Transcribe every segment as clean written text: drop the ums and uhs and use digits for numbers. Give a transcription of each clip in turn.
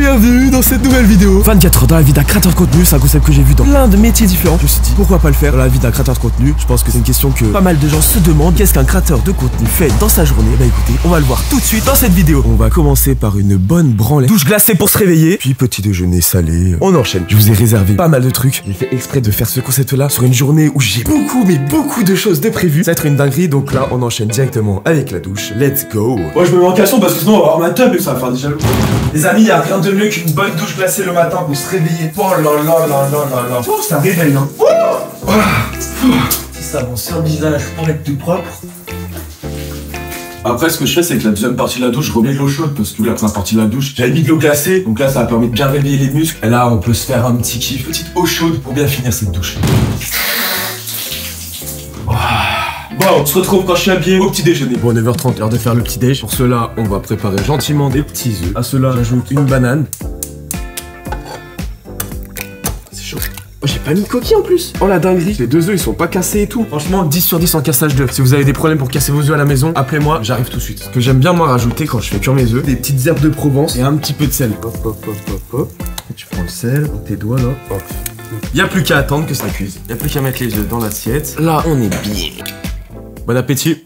bienvenue dans cette nouvelle vidéo. 24 heures dans la vie d'un créateur de contenu, c'est un concept que j'ai vu dans plein de métiers différents. Je me suis dit, pourquoi pas le faire dans la vie d'un créateur de contenu? Je pense que c'est une question que pas mal de gens se demandent. Qu'est-ce qu'un créateur de contenu fait dans sa journée? Bah écoutez, on va le voir tout de suite dans cette vidéo. On va commencer par une bonne branlette, douche glacée pour se réveiller, puis petit déjeuner salé. On enchaîne. Je vous ai réservé pas mal de trucs. J'ai fait exprès de faire ce concept-là sur une journée où j'ai beaucoup de choses de prévues. Ça va être une dinguerie, donc là on enchaîne directement avec la douche. Let's go. Moi je me mets en caleçon parce que sinon on va avoir ma tub et ça va faire déjà le... Les amis, y'a rien de mieux qu'une bonne douche glacée le matin pour se réveiller. Oh là là là là là là. Oh, ça réveille hein. Si ça avance sur le visage pour être tout propre. Après, ce que je fais, c'est que la deuxième partie de la douche, je remets de l'eau chaude parce que la première partie de la douche, j'avais mis de l'eau glacée. Donc là, ça va permettre de bien réveiller les muscles. Et là, on peut se faire un petit kiff, petite eau chaude pour bien finir cette douche. Bon, on se retrouve quand je suis habillé au petit déjeuner. Bon, 9h30, l'heure de faire le petit déj. Pour cela, on va préparer gentiment des petits œufs. À cela, j'ajoute une banane. C'est chaud. Oh, j'ai pas mis de coquille en plus. Oh la dinguerie. Les deux œufs, ils sont pas cassés et tout. Franchement, 10 sur 10 en cassage d'œufs. Si vous avez des problèmes pour casser vos œufs à la maison, appelez-moi, j'arrive tout de suite. Ce que j'aime bien, moi, rajouter quand je fais cuire mes œufs, des petites herbes de Provence et un petit peu de sel. Hop, hop, hop, hop, hop. Et tu prends le sel dans tes doigts là. Hop. Y'a plus qu'à attendre que ça cuise. Y'a plus qu'à mettre les œufs dans l'assiette. Là, on est bien. Bon appétit.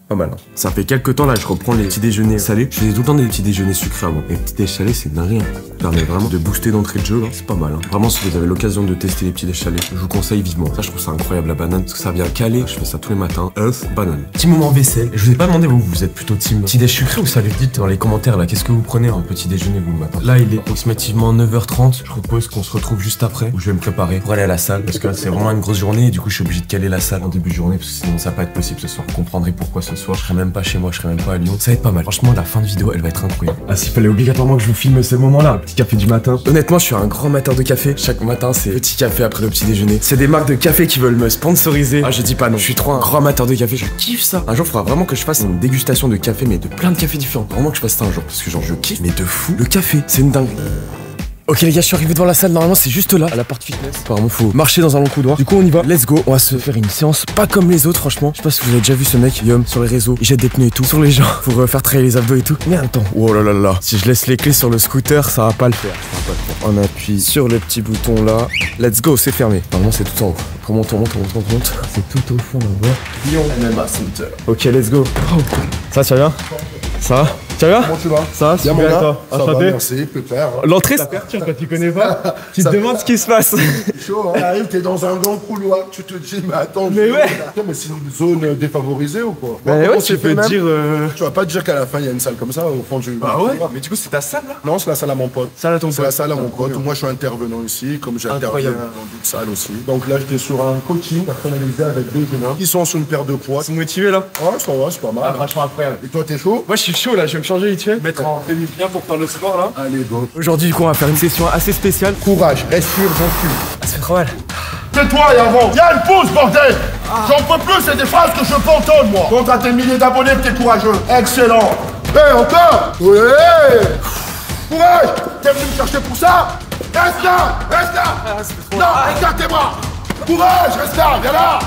Pas mal. Hein. Ça fait quelques temps là, je reprends les petits déjeuners salés. Je faisais tout le temps des petits déjeuners sucrés avant. Les petits déjeuners salés, c'est dingue. Ça permet vraiment de booster d'entrée de jeu. Hein. C'est pas mal. Hein. Vraiment, si vous avez l'occasion de tester les petits déjeuners salés, je vous conseille vivement. Ça, je trouve ça incroyable la banane parce que ça vient caler. Je fais ça tous les matins. œufs, banane. Petit moment vaisselle. Je vous ai pas demandé vous êtes plutôt team petit déj sucré ou salé? Dites dans les commentaires là, qu'est-ce que vous prenez en petit déjeuner vous le matin? Là, il est approximativement 9h30. Je propose qu'on se retrouve juste après où je vais me préparer pour aller à la salle parce que là, c'est vraiment une grosse journée et du coup, je suis obligé de caler la salle en début de journée parce que sinon, ça va pas être possible ce soir. Vous comprendrez pourquoi ce soir. Je serai même pas chez moi, je serai même pas à Lyon. Ça va être pas mal. Franchement, la fin de vidéo, elle va être incroyable. Ah, s'il fallait obligatoirement que je vous filme ces moments-là, le petit café du matin. Honnêtement, je suis un grand amateur de café. Chaque matin, c'est petit café après le petit déjeuner. C'est des marques de café qui veulent me sponsoriser. Ah, je dis pas non. Je suis trop un grand amateur de café. Je kiffe ça. Un jour, il faudra vraiment que je fasse une dégustation de café, mais de plein de cafés différents. Vraiment que je fasse ça un jour. Parce que genre, je kiffe, mais de fou. Le café, c'est une dinguerie. Ok les gars, je suis arrivé devant la salle, normalement c'est juste là, à la porte fitness. Apparemment faut marcher dans un long couloir. Du coup on y va, let's go. On va se faire une séance pas comme les autres franchement. Je sais pas si vous avez déjà vu ce mec, Guillaume, sur les réseaux. Il jette des pneus et tout, sur les gens, pour faire travailler les abdos et tout. Mais attends, oh là là là. Si je laisse les clés sur le scooter, ça va pas le faire. On appuie sur le petit bouton là. Let's go, c'est fermé. Normalement c'est tout en haut. On monte. C'est tout au fond là-bas. Lyon MMA Center. Ok, let's go. Oh. Ça, tu vas bien? Ça va? Tu vas bien? Comment tu vas? Ça va, super, bien toi? Ça va, merci, pépère. L'entrée, ça perturbe quand tu connais pas. Tu te demandes ce qui se passe. C'est chaud, hein? T'arrives, t'es dans un grand couloir, tu te dis, mais attends, mais ouais. Attends, mais c'est une zone défavorisée ou quoi? Bah ouais, tu peux te dire. Tu vas pas te dire qu'à la fin, il y a une salle comme ça au fond du. Ah ouais? Mais du coup, c'est ta salle là? Non, c'est la salle à mon pote. Salle à ton pote? C'est la salle à mon pote. Moi, je suis intervenant ici, comme j'interviens dans d'autres salles aussi. Donc là, j'étais sur un coaching personnalisé avec deux jeunes qui sont sur une paire de poids. Ils sont motivés là? Ouais, ça va, c'est pas mal. Ah, franchement, incroyable. Et toi, t'es chaud? Moi, je suis chaud là, je vais me changer vite fait. Mettre en bien pour faire le sport là. Allez, go. Aujourd'hui, du coup, on va faire une session assez spéciale. Courage, respire, j'encule. Ah, ça fait trop mal. Tais-toi et avant. Y'a une pause, bordel. J'en peux plus, c'est des phrases que je peux entendre, moi. Donc, à tes milliers d'abonnés, t'es courageux. Excellent. Hé, encore. Ouais. Courage. T'es venu me chercher pour ça? Reste là. Non, regarde tes bras. Courage, reste là, viens là.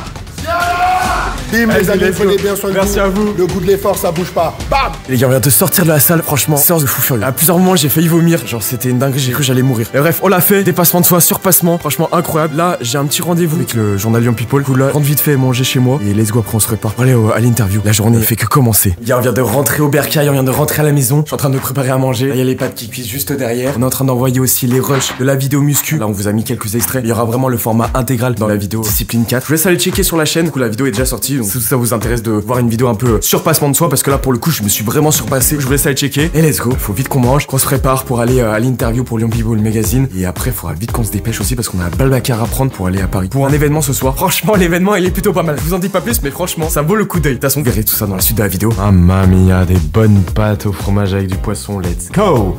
Bim, les amis, prenez bien soin de vous. Merci à vous. Le goût de l'effort, ça bouge pas. Bam. Les gars, on vient de sortir de la salle, franchement, séance de fou furieux. À plusieurs moments, j'ai failli vomir. Genre, c'était une dinguerie, j'ai cru que j'allais mourir. Et bref, on l'a fait. Dépassement de soi, surpassement. Franchement, incroyable. Là, j'ai un petit rendez-vous avec le journal Lyon People. Cool, là, rentre vite fait manger chez moi. Et let's go, après, on se repart. Allez, à l'interview. La journée ne fait que commencer. Les gars, on vient de rentrer au bercail, on vient de rentrer à la maison. Je suis en train de me préparer à manger. Là, il y a les pâtes qui cuisent juste derrière. On est en train d'envoyer aussi les rushs de la vidéo muscu. Là, on vous a mis quelques extraits. Il y aura vraiment le format intégral dans la vidéo Discipline 4. Je vous laisse aller checker sur la chaîne. Du coup, la vidéo est déjà sortie. Donc, si ça vous intéresse de voir une vidéo un peu surpassement de soi, parce que là, pour le coup, je me suis vraiment surpassé. Je vous laisse aller checker. Et let's go. Faut vite qu'on mange, qu'on se prépare pour aller à l'interview pour Lyon People Magazine. Et après, il faudra vite qu'on se dépêche aussi parce qu'on a un Blablacar à prendre pour aller à Paris. Pour un événement ce soir. Franchement, l'événement, il est plutôt pas mal. Je vous en dis pas plus, mais franchement, ça vaut le coup d'œil. De toute façon, vous verrez tout ça dans la suite de la vidéo. Ah, mamia, des bonnes pâtes au fromage avec du poisson. Let's go.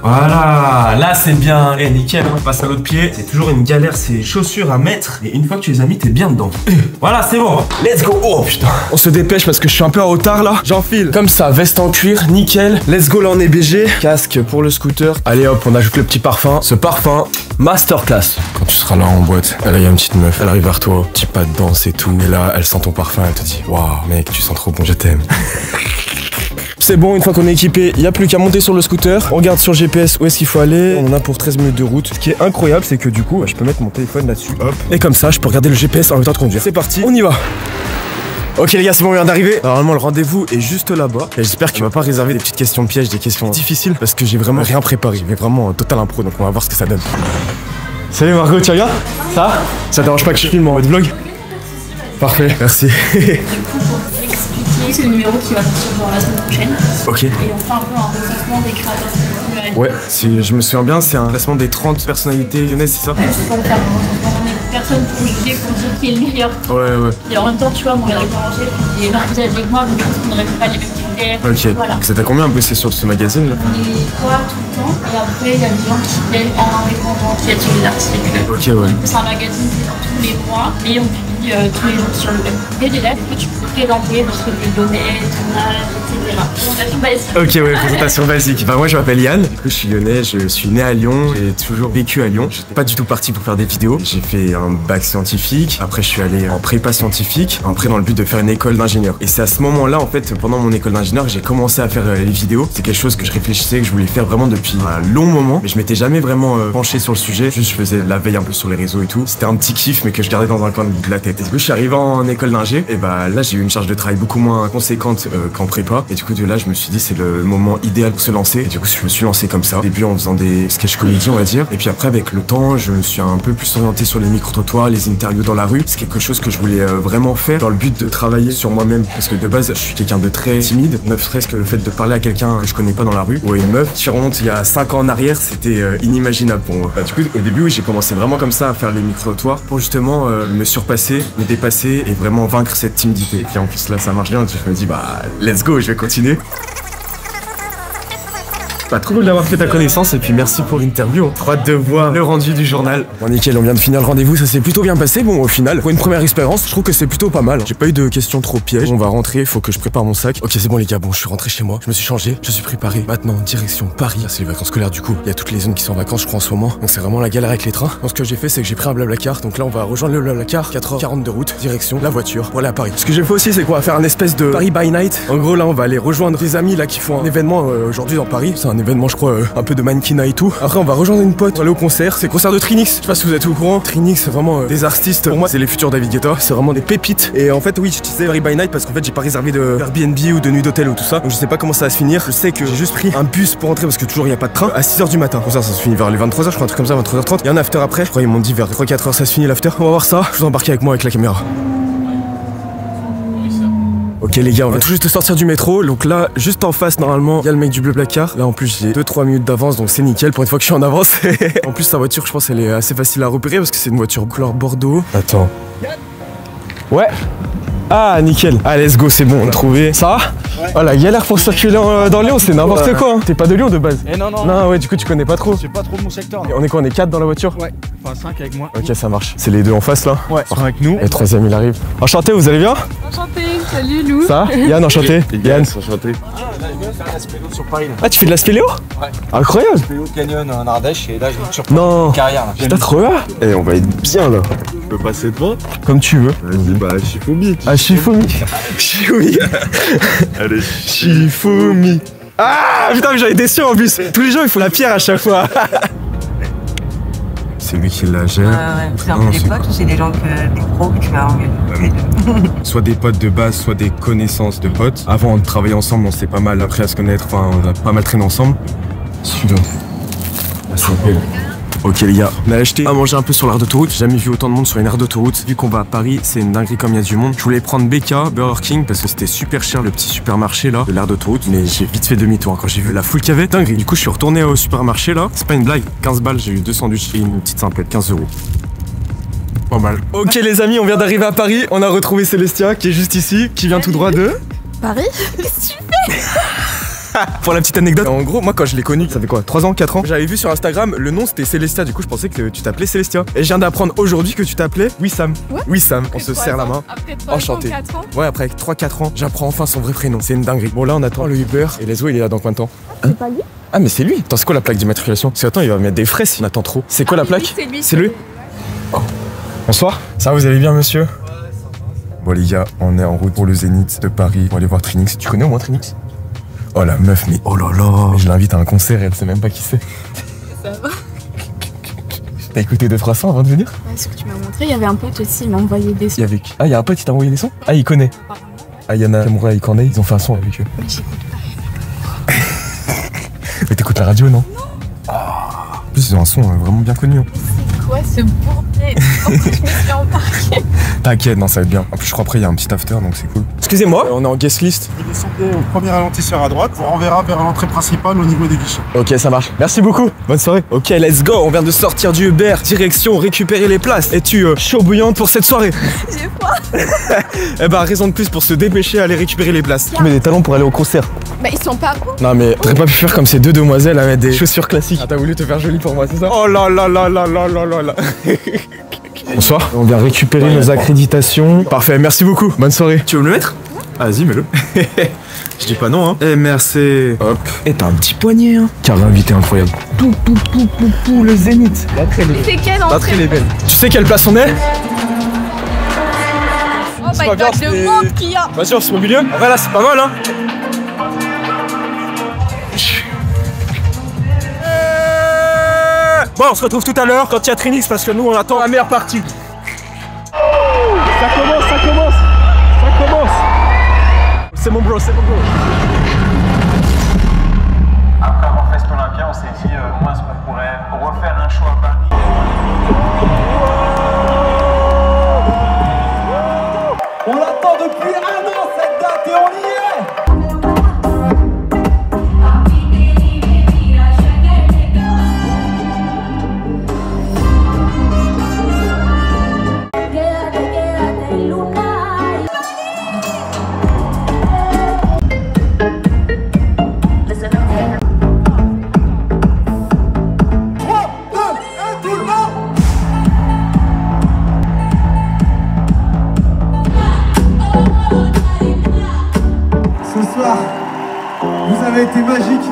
Voilà, là c'est bien, nickel, on passe à l'autre pied. C'est toujours une galère ces chaussures à mettre. Et une fois que tu les as mis, t'es bien dedans. Voilà, c'est bon, let's go. Oh putain, on se dépêche parce que je suis un peu en retard là. J'enfile comme ça, veste en cuir, nickel. Let's go, là on est BG. Casque pour le scooter. Allez hop, on ajoute le petit parfum. Ce parfum, masterclass. Quand tu seras là en boîte, là il y a une petite meuf, elle arrive vers toi, petit pas de danse et tout. Et là, elle sent ton parfum, elle te dit, waouh mec, tu sens trop bon, je t'aime. c'est bon, une fois qu'on est équipé, il n'y a plus qu'à monter sur le scooter. On regarde sur GPS où est-ce qu'il faut aller. On en a pour 13 minutes de route. Ce qui est incroyable, c'est que du coup, je peux mettre mon téléphone là-dessus. Hop. Et comme ça, je peux regarder le GPS en même temps de conduire. C'est parti, on y va. Ok les gars, c'est bon, on vient d'arriver. Normalement le rendez-vous est juste là-bas. Et j'espère qu'il va pas réserver des petites questions pièges, des questions difficiles, parce que j'ai vraiment rien préparé. Mais vraiment total impro, donc on va voir ce que ça donne. Salut Margot, tu vas bien? Ça va? Ça te dérange pas que je filme en mode vlog? Parfait, merci. Du coup, pour vous expliquer, c'est le numéro qui va sortir genre la semaine prochaine. Ok. Et on fait un peu un recensement des créateurs. Ouais, si je me souviens bien, c'est un classement des 30 personnalités lyonnaises, c'est ça? C'est pour faire un recensement des personnes pour juger pour dire qui est le meilleur. Ouais. Et en même temps, tu vois, moi, j'arrive à manger, et là, vous êtes avec moi, donc je pense qu'on n'aurait pas les mêmes critères. Ok. Voilà. Ça t'a combien à bosser sur ce magazine là? On est trois tout le temps, et après, il y a des gens qui viennent en indépendant, qui viennent sur les articles. Ok, ouais. C'est un magazine qui sort tous les mois, et on publie tous les jours sur le web. Et des lettres que tu peux présenter, parce que les données, ton âge, etc. Présentation basique. Ok, ouais, présentation basique. Bah, moi, je m'appelle Yann. Du coup, je suis lyonnais, je suis né à Lyon, j'ai toujours vécu à Lyon. J'étais pas du tout parti pour faire des vidéos. J'ai fait un bac scientifique. Après, je suis allé en prépa scientifique. Après, dans le but de faire une école d'ingénieur. Et c'est à ce moment-là, en fait, pendant mon école d'ingénieur, que j'ai commencé à faire les vidéos. C'est quelque chose que je réfléchissais, que je voulais faire vraiment depuis un long moment. Mais je m'étais jamais vraiment penché sur le sujet. Juste, je faisais la veille un peu sur les réseaux et tout. C'était un petit kiff, mais que je gardais dans un coin de la tête. Et du coup, je suis arrivé en école d'ingé. Et bah, là, j'ai eu une charge de travail beaucoup moins conséquente qu'en prépa. Et du coup, de là, je me suis dit, c'est le moment idéal pour se lancer. Et du coup, je me suis lancé comme ça. Au début, en faisant des sketchs comédie, on va dire. Et puis après, avec le temps, je me suis un peu plus orienté sur les micro-trottoirs, les interviews dans la rue. C'est quelque chose que je voulais vraiment faire dans le but de travailler sur moi-même. Parce que de base, je suis quelqu'un de très timide. Ne serait-ce que le fait de parler à quelqu'un que je connais pas dans la rue ou à une meuf. Si je remonte il y a 5 ans en arrière, c'était inimaginable pour moi. Bah, du coup, au début, oui, j'ai commencé vraiment comme ça à faire les micro-trottoirs pour justement me surpasser, me dépasser et vraiment vaincre cette timidité. Et puis en plus, là, ça marche bien. Je me dis, bah, let's go, je vais continuer. Bah, trop cool d'avoir fait ta connaissance et puis merci pour l'interview. Trop hâte de voir le rendu du journal. Bon nickel, on vient de finir le rendez-vous, ça s'est plutôt bien passé. Bon au final, pour une première expérience, je trouve que c'est plutôt pas mal. J'ai pas eu de questions trop pièges. On va rentrer, faut que je prépare mon sac. Ok c'est bon les gars, bon je suis rentré chez moi, je me suis changé, je suis préparé. Maintenant direction Paris. C'est les vacances scolaires du coup. Il y a toutes les zones qui sont en vacances je crois en ce moment. Donc c'est vraiment la galère avec les trains. Donc ce que j'ai fait c'est que j'ai pris un Blablacar. Donc là on va rejoindre le Blablacar, 4h40 de route, direction la voiture pour aller à Paris. Ce que j'ai fait aussi c'est qu'on va faire un espèce de Paris by night. En gros là on va aller rejoindre des amis là qui font un événement aujourd'hui dans Paris. C'est un événement je crois un peu de mannequinat et tout. Après on va rejoindre une pote, on va aller au concert. C'est le concert de Trinix. Je sais pas si vous êtes au courant. Trinix c'est vraiment des artistes. Pour moi c'est les futurs David Guetta. C'est vraiment des pépites. Et en fait oui je disais Paris by night parce qu'en fait j'ai pas réservé de Airbnb ou de nuit d'hôtel ou tout ça. Donc je sais pas comment ça va se finir. Je sais que j'ai juste pris un bus pour rentrer parce que toujours il y a pas de train à 6h du matin. Le concert ça se finit vers les 23h je crois un truc comme ça 23h30. Il y a un after après. Je crois ils m'ont dit vers 3-4h ça se finit l'after. On va voir ça. Je vous embarque avec moi avec la caméra. Ok les gars, on va tout juste sortir du métro. Donc là, juste en face, normalement, il y a le mec du Blablacar. Là en plus, j'ai 2-3 minutes d'avance, donc c'est nickel pour une fois que je suis en avance. En plus, sa voiture, je pense, elle est assez facile à repérer parce que c'est une voiture couleur Bordeaux. Attends. Ouais. Ah nickel. Ah let's go, c'est bon, on a trouvé. Ça va? Ouais. Oh la galère pour circuler dans Lyon, c'est n'importe quoi hein. T'es pas de Lyon de base? Non. Non ouais du coup tu connais pas trop. C'est pas trop mon secteur. Et on est quoi? On est 4 dans la voiture? Ouais. Enfin 5 avec moi. Ok ça marche. C'est les deux en face là? Ouais. Ils sont avec nous. Et le troisième il arrive. Enchanté, vous allez bien? Enchanté, salut Lou. Ça va? Yann enchanté. Yann. Enchanté. Ah là je viens de faire la spéléo sur Paris là. Ah tu fais de la spéléo? Ouais. Incroyable. Spéléo de Canyon en Ardèche et là je monte sur Non. carrière là. Putain trop là. Eh on va être bien là. Je peux passer devant? Comme tu veux. Vas-y, bah, Shifumi. Ah Shifumi. Shifumi. Allez, Shifumi. Ah putain mais j'avais des cieux en plus. Tous les gens ils font la pierre à chaque fois. C'est lui qui la gère. Ouais, c'est un peu des potes ou c'est des gens des pros que tu vas engager? Soit des potes de base, soit des connaissances de potes. Avant de travailler ensemble, on s'est pas mal appris à se connaître, enfin on a pas mal traîné ensemble. Celui-là. Ah, c'est belle. Ok les gars, on a acheté à manger un peu sur l'aire d'autoroute. J'ai jamais vu autant de monde sur une aire d'autoroute. Vu qu'on va à Paris, c'est une dinguerie comme il y a du monde. Je voulais prendre BK, Burger King, parce que c'était super cher le petit supermarché là de l'aire d'autoroute. Mais j'ai vite fait demi-tour quand j'ai vu la foule qu'il y avait. Dinguerie. Du coup, je suis retourné au supermarché là. C'est pas une blague, 15 balles, j'ai eu 2 sandwichs et une petite simplette, 15 €. Pas mal. Ok les amis, on vient d'arriver à Paris. On a retrouvé Célestia qui est juste ici, qui vient tout droit de Paris? Qu'est-ce que tu fais? Pour la petite anecdote, en gros, moi quand je l'ai connue, ça fait quoi, 3 ans, 4 ans? J'avais vu sur Instagram, le nom c'était Célestia, du coup je pensais que tu t'appelais Célestia. Et je viens d'apprendre aujourd'hui que tu t'appelais Wissam. Ouais. Wissam, on se serre la main. Après 3 Enchanté. ans, 4 ans. Ouais, après 3-4 ans, j'apprends enfin son vrai prénom. C'est une dinguerie. Bon là on attend le Uber et les il est là dans combien de temps? C'est pas lui? Ah mais c'est lui. Attends, c'est quoi la plaque d'immatriculation? Parce que attends, il va mettre des frais si on attend trop. C'est quoi la plaque? C'est lui. C'est lui. Oh. Bonsoir. Ça va, vous allez bien monsieur? Bon les gars, on est en route pour le Zénith de Paris. On va aller voir Trinix. Tu connais au moins Trinix? Oh la meuf, mais oh là là. Je l'invite à un concert et elle sait même pas qui c'est. Ça va. T'as écouté 2-3 sons avant de venir? Ouais, ce que tu m'as montré, il y avait un pote aussi, il m'a envoyé des Il sons. y avait qui? Ah, il y a un pote qui t'a envoyé des sons? Ah, il connaît. Ah, Yana Kamoura et Corneille, ils ont fait un son avec eux. Mais j'écoute pas. Mais t'écoutes la radio, non? En plus, ils ont un son vraiment bien connu. Hein. C'est quoi ce bordel? En plus, je me suis embarquée. T'inquiète, non, ça va être bien. En plus, je crois après, il y a un petit after, donc c'est cool. Excusez-moi, on est en guest list. Vous descendez au premier ralentisseur à droite, on renverra vers l'entrée principale au niveau des guichets. Ok, ça marche. Merci beaucoup. Bonne soirée. Ok, let's go. On vient de sortir du Uber. Direction récupérer les places. Es-tu chaud bouillante pour cette soirée? J'ai froid. Eh bah, raison de plus pour se dépêcher à aller récupérer les places. Tu mets des talons pour aller au concert. Bah, ils sont pas bons. Non, mais t'aurais pas pu faire comme ces deux demoiselles à mettre des chaussures classiques. Ah, t'as voulu te faire jolie pour moi, c'est ça? Oh là là là là là là là là. Bonsoir. On vient récupérer nos accréditations. Parfait, merci beaucoup. Bonne soirée. Tu veux me le mettre? Vas-y, mets-le. Je dis pas non, hein. Eh, merci. Hop. Et t'as un petit poignet, hein. Car invité incroyable. Pou, le zénith. C'est quelle L'entrée, elle est belle. Tu sais quelle place on est? Oh my god, le monde qu'il y a. Vas-y, on se met au milieu. En vrai, là, c'est pas mal, hein. Bon, on se retrouve tout à l'heure quand il y a Trinix parce que nous, on attend la meilleure partie. Ça commence, ça commence. Ça commence. C'est mon bro, c'est mon bro. Après avoir fait cet Olympia, on s'est dit moi est-ce qu'on pourrait refaire un show à Paris. On l'attend depuis un an cette date et on y est. Ce soir, vous avez été magique.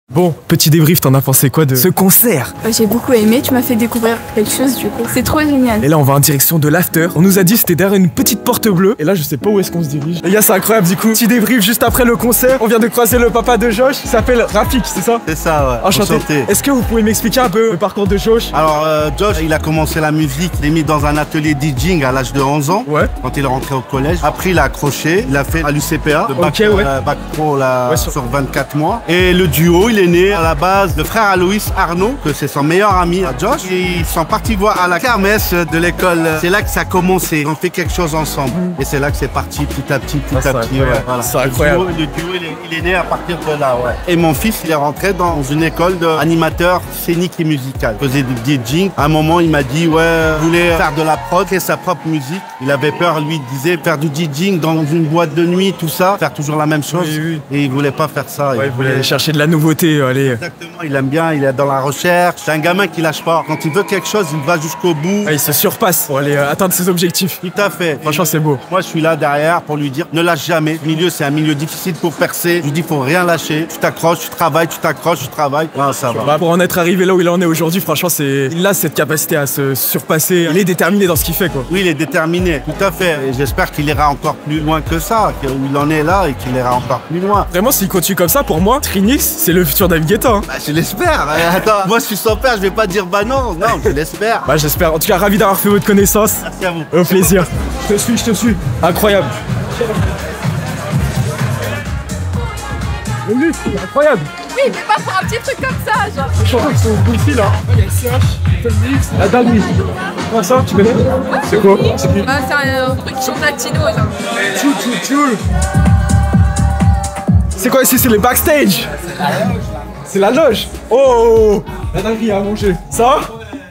Bon, petit débrief, t'en as pensé quoi de ce concert? J'ai beaucoup aimé, tu m'as fait découvrir quelque chose du coup. C'est trop génial. Et là, on va en direction de l'after. On nous a dit que c'était derrière une petite porte bleue. Et là, je sais pas où est-ce qu'on se dirige. Les gars, c'est incroyable du coup. Petit débrief juste après le concert. On vient de croiser le papa de Josh. Il s'appelle Rafik, c'est ça? C'est ça, ouais. Enchanté. Est-ce que vous pouvez m'expliquer un peu le parcours de Josh? Alors, Josh, il a commencé la musique, il est mis dans un atelier DJing à l'âge de 11 ans. Ouais. Quand il est rentré au collège. Après, il a accroché, il a fait à l'UCPA, le bac, Ok, ouais. bac pro là, Ouais, sur 24 mois. Et le duo, il est né à la base de frère Aloïs Arnaud, que c'est son meilleur ami à Josh. Et ils sont partis voir à la kermesse de l'école. C'est là que ça a commencé. On fait quelque chose ensemble. Et c'est là que c'est parti petit à petit, petit à petit. Ouais, voilà. C'est incroyable. Le duo, il est né à partir de là, ouais. Et mon fils, il est rentré dans une école d'animateur scénique et musical. Il faisait du DJing. À un moment, il m'a dit, ouais, il voulait faire de la prod, créer sa propre musique. Il avait peur, lui, il disait, faire du DJing dans une boîte de nuit, tout ça, faire toujours la même chose. Oui. Et il voulait pas faire ça. Ouais, il voulait chercher de la nouveauté, allez. Exactement, il aime bien, il est dans la recherche. C'est un gamin qui lâche pas. Quand il veut quelque chose, il va jusqu'au bout. Ouais, il se surpasse pour aller atteindre ses objectifs. Tout à fait. Franchement, c'est beau. Moi, je suis là derrière pour lui dire, ne lâche jamais. Le milieu, c'est un milieu difficile pour percer. Je lui dis, faut rien lâcher. Tu t'accroches, tu travailles, tu t'accroches, tu travailles. Ouais, ça va. Bah, pour en être arrivé là où il en est aujourd'hui, franchement, il a cette capacité à se surpasser. Il est déterminé dans ce qu'il fait, quoi. Oui, il est déterminé, tout à fait. Et j'espère qu'il ira encore plus loin que ça, qu'il en est là et qu'il ira encore plus loin. Vraiment, s'il continue comme ça, pour moi, Trinix, c'est le futur David Guetta. Hein. Bah, je l'espère. Attends, moi, je suis son père, je vais pas dire bah non. Non, je l'espère. Bah, j'espère. En tout cas, ravi d'avoir fait votre connaissance. Merci à vous. Au plaisir. Je te suis. Incroyable. Le muscle, incroyable. Oui, mais pas pour un petit truc comme ça, genre. Les chanteurs qui sont ici là. Il y a CH, Little Mix, la Dalmis. Comment ça, tu connais? C'est quoi? C'est qui? Bah, c'est un truc qui chante latino, genre. Tchoul. C'est quoi ici? C'est les backstage. C'est la loge. Oh, la dinguerie à manger. Ça va?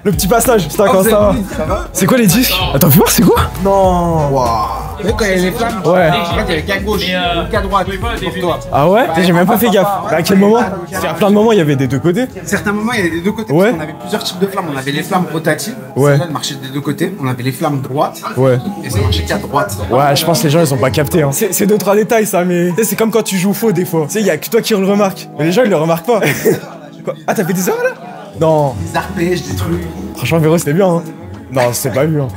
Le petit passage, c'est quand ça va. C'est quoi les disques? Attends, fais voir, c'est quoi? Non. Vous savez, quand il y a les flammes, Ouais. il y avait qu'à gauche ou qu'à droite pour toi. Ah ouais? J'ai même pas fait gaffe. À quel moment? Parce qu'à plein de moments, il y avait des deux côtés. À certains moments, il y avait des deux côtés. Ouais. Parce qu'on avait plusieurs types de flammes. On avait les flammes rotatives. Ouais. Celles-là, elles marchaient des deux côtés. On avait les flammes droites. Ouais. Et ça marchait qu'à droite. Ouais, je pense que les gens ils ont pas capté. Hein. C'est 2-3 détails ça, mais tu sais, c'est comme quand tu joues faux des fois. Tu sais, il y a que toi qui le remarques. Mais les gens ils le remarquent pas. Quoi? Ah, t'as fait des erreurs là? Non. Des arpèges, des trucs. Franchement, Véro, c'était bien. Hein. Non, c'est pas vu. Hein.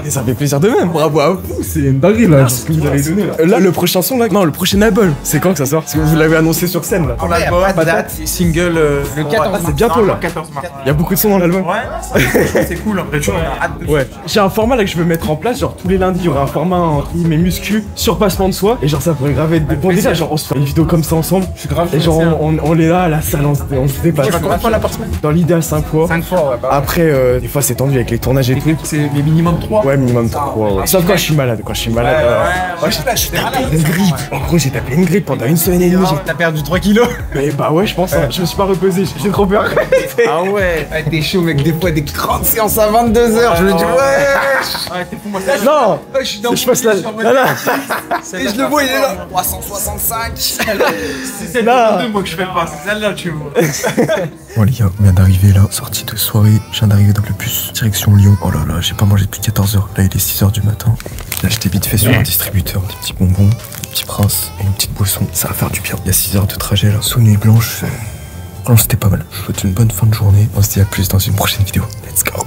Et ça fait plaisir de même. Bravo à vous. C'est une dinguerie là. Ce que vous avez donné là. Là, le prochain son là. Non, le prochain album. C'est quand que ça sort? Parce que vous l'avez annoncé sur scène là. Pour l'album, pas de date, single le 14 mars. C'est bientôt là. 14 mars. Il y a beaucoup de sons dans l'album. Ouais, c'est cool. Après, tu vois, on a hâte de. Ouais. J'ai un format là que je veux mettre en place. Genre tous les lundis, il y aura un format entre mes muscu, surpassement de soi. Et genre ça pourrait grave être des bons délires. Genre on se fait une vidéo comme ça ensemble. Je suis grave. Et genre on est là à la salle, on se dépasse. Tu vas combien de fois là par semaine? Dans l'idéal 5 fois. 5 fois, ouais. Après, des fois c'est tendu avec les tournages et tout. C'est les minimum 3. Ouais, minimum 3. Ouais. Sauf quand je suis malade. Quand je suis malade. Ouais, j'ai tapé Une grippe. En gros, j'ai tapé une grippe pendant une semaine et demie. T'as perdu 3 kilos? Mais bah ouais, je pense. Hein. Je me suis pas reposé. J'ai trop peur. Ah ouais. T'es chaud, mec. Des fois, des grandes séances à 22h. Je me dis, ouais. Ouais, t'es fou, moi. Non. Je suis dans Je passe là. Et je le vois, il est là. 365. C'est là. moi que je fais pas. C'est celle-là, tu vois. Bon les gars, on vient d'arriver là, sortie de soirée, je viens d'arriver dans le bus, direction Lyon. Oh là là, j'ai pas mangé depuis 14h, là il est 6h du matin. J'ai acheté vite fait sur un distributeur des petits bonbons, des petits princes et une petite boisson, ça va faire du bien. Il y a 6 heures de trajet là, sous nuit blanche, franchement c'était pas mal. Je vous souhaite une bonne fin de journée, on se dit à plus dans une prochaine vidéo. Let's go.